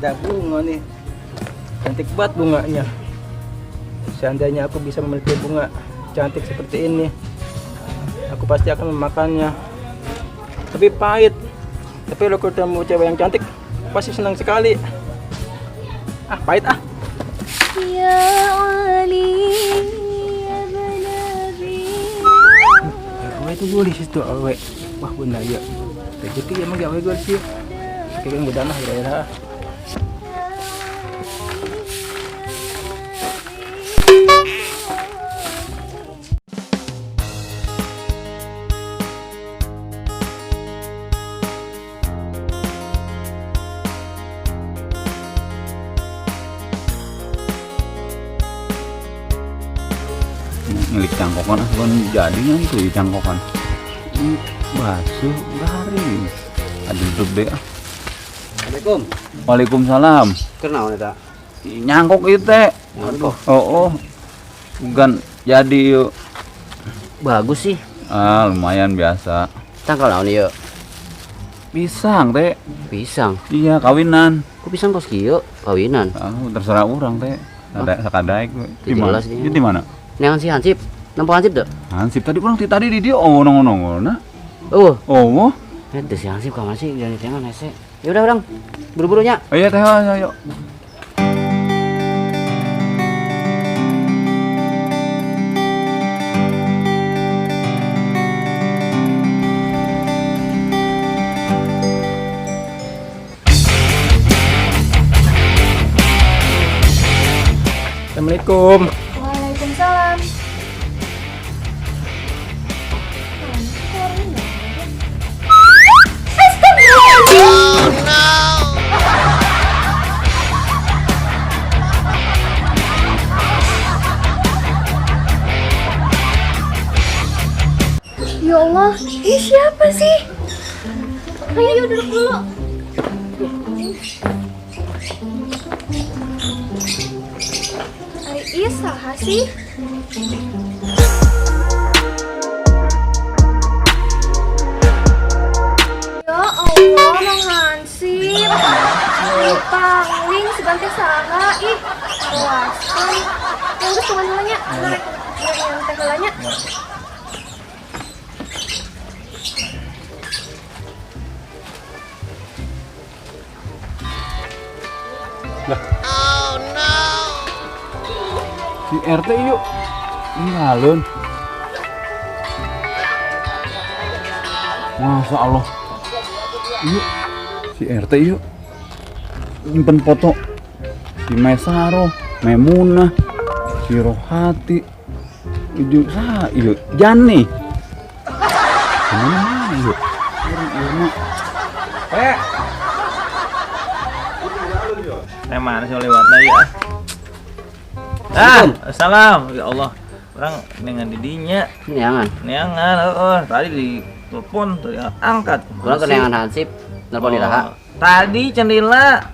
ada bunga nih. Cantik banget bunganya. Seandainya aku bisa memiliki bunga cantik seperti ini, aku pasti akan memakannya. Tapi pahit. Tapi kalau ketemu cewek yang cantik, pasti senang sekali. Ah, pahit ah. Ya Ali ya Nabi. Awe itu gue di situ awe. Wah benar ya. Rezeki emang gak awe gue sih. Kayaknya udah nah ya. Ngelik cangkokan kan jadinya tuh di cangkokan basuh garing aduh duduk deh. Assalamualaikum. Waalaikumsalam. Kenal nih tak? Nyangkok itu teh. Oh bukan jadi yuk. Bagus sih. Lumayan biasa. Tangkal naon yuk? Pisang teh. Pisang. Iya kawinan. Kok pisang kos kieu kawinan? Terserah orang teh. Ada sakadaek. Di mana? Jelas dia. Di mana? Neangan si Hansip. Nampak Hansip deh? Hansip tadi pulang tadi di dia nongol. Oh. Itu si Hansip kamar sih jangan ditengan hese. Ya udah orang. Buru-burunya. Oh iya teh ayo. Assalamualaikum. Waalaikumsalam. Ya Allah, ini siapa sih? Ayo duduk dulu. Iya saha sih? Ya Allah, Mang Hansip. Pangling sebanting saha ih. Awasan. Yang geus tungan-tungannya. Yang teh heulanya. Si RT yuk. Ngalun. Masya Allah. Yuk. Si RT yuk. Nyimpen foto si Mesaro, Memunah, si Rohati, yuk Jani. Mana yuk? Mana sih lewat ya? Assalam. Ya Allah. Orang dengan didinya. Neangan. Tadi di telepon tuh ya, angkat. Orang ke neangan Hansip. Nelpon di Raha. Tadi Cendela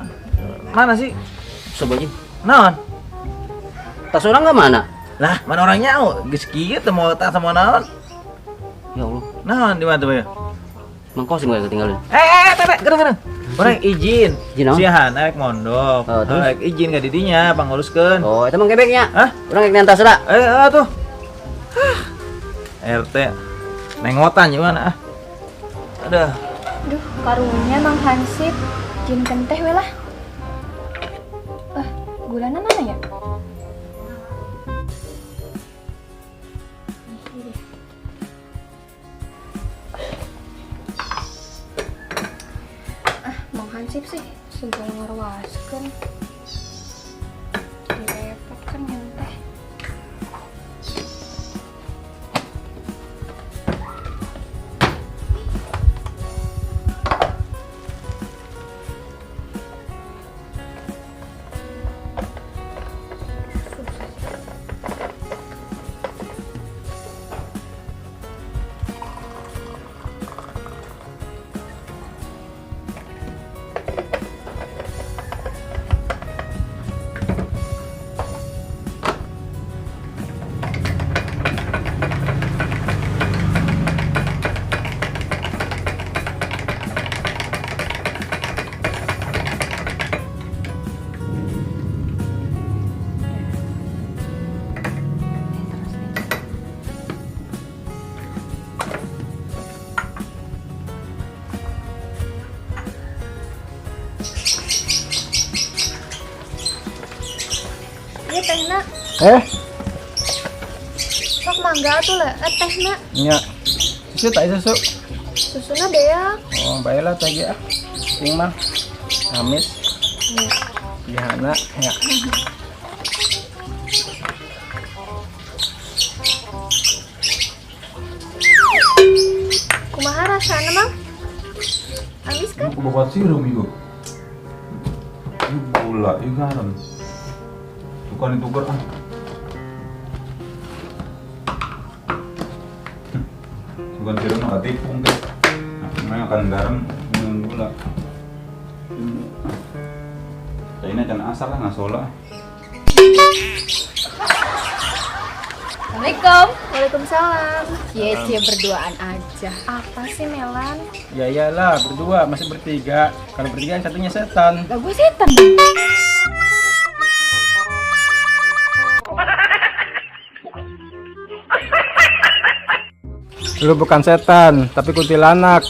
mana sih? Sebelum Naon? tas orang ke mana? Lah, mana orangnya? Geus kieu teh mau tas sama naon? Ya Allah. Naon di mana tuh ya? Mangkos gue ketinggalan. Gereng. Orang izin. Izin naon? Siahan arek mondok. Oh, terus? Arek izin ka didinya panguruskeun. Oh, itu mah kebeknya. Hah? Orang ngek tas da. Tuh. RT nengotan gimana ah? Aduh. Duh, karunya Mang Hansip. Jin teh we lah. Gulana mana ya? Mang Hansip sih segala ngarwaskeun. Jadi repot kan nyenteh. Iya teh nak. Sok mangga tuh lah, teh nak. Nya. Susu tak susu? Susuna deh ya. Oh, baiklah teh ya. Ting mah. Amis. Ya nak, ya. Kumaha rasana mang? Amis kan? Aku bawa sirum itu. Ini gula, ini garam. Bukan itu ah. Bukan sirum, nggak tipung kan. Nah, namanya akan garam dengan gula. Ini kan asal lah, nggak solah. Assalamualaikum. Waalaikumsalam. Cie berduaan aja. Apa sih Melan? Ya iyalah, berdua, masih bertiga. Kalau bertiga yang satunya setan. Lah gue setan. Lu bukan setan, tapi kuntilanak.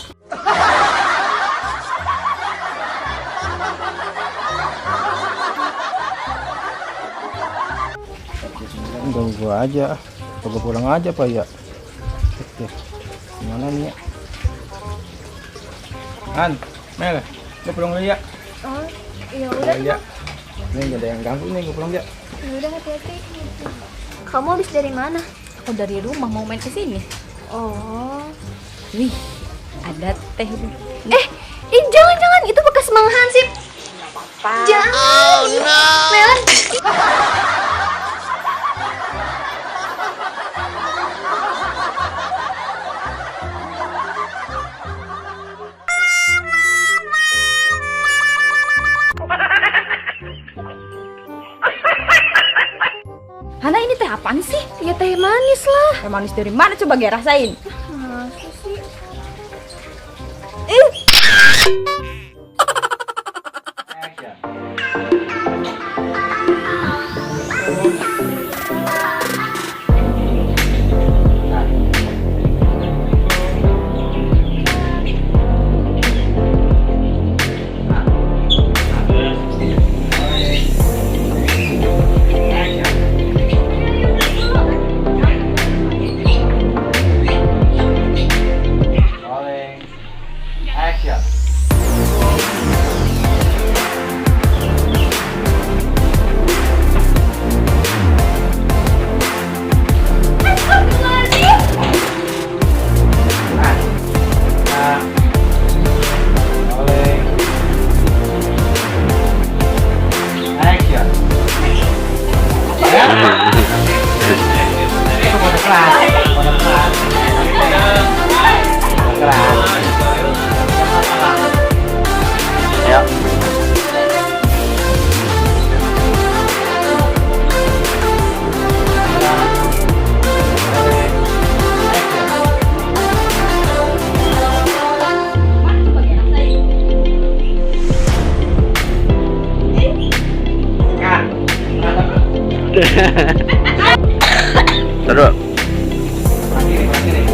Ganggu gua aja. Gua pulang aja Pak ya. Oke. Gimana nih ya? An, Mel, lu pulang dulu ya. Oh, ya udah. Ya. Nih gak ada yang ganggu nih, gua pulang ya. Ya udah hati-hati. Kamu habis dari mana? Aku dari rumah mau main ke sini. Oh. Wih, ada teh. Jangan itu bekas Mang Hansip. Jangan. Oh no. Melan. Hana ini teh apaan sih? Ya teh manis lah. Teh manis dari mana coba gue rasain? Masa sih? Terus. Lagi nih.